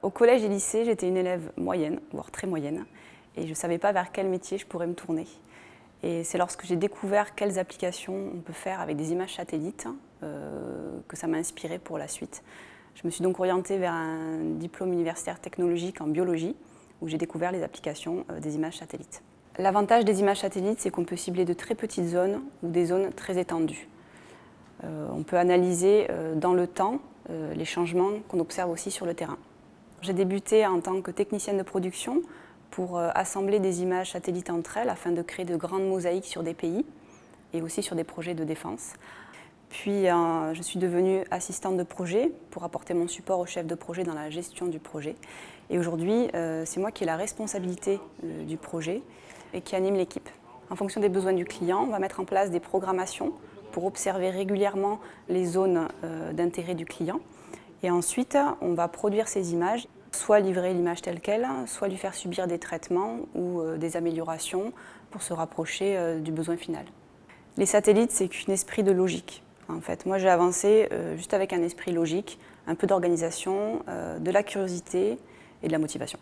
Au collège et lycée, j'étais une élève moyenne, voire très moyenne, et je ne savais pas vers quel métier je pourrais me tourner. Et c'est lorsque j'ai découvert quelles applications on peut faire avec des images satellites que ça m'a inspirée pour la suite. Je me suis donc orientée vers un diplôme universitaire technologique en biologie, où j'ai découvert les applications des images satellites. L'avantage des images satellites, c'est qu'on peut cibler de très petites zones ou des zones très étendues. On peut analyser dans le temps les changements qu'on observe aussi sur le terrain. J'ai débuté en tant que technicienne de production pour assembler des images satellites entre elles afin de créer de grandes mosaïques sur des pays et aussi sur des projets de défense. Puis je suis devenue assistante de projet pour apporter mon support au chef de projet dans la gestion du projet. Et aujourd'hui, c'est moi qui ai la responsabilité du projet et qui anime l'équipe. En fonction des besoins du client, on va mettre en place des programmations pour observer régulièrement les zones d'intérêt du client. Et ensuite, on va produire ces images, soit livrer l'image telle qu'elle, soit lui faire subir des traitements ou des améliorations pour se rapprocher du besoin final. Les satellites, c'est qu'un esprit de logique. En fait, moi, j'ai avancé juste avec un esprit logique, un peu d'organisation, de la curiosité et de la motivation.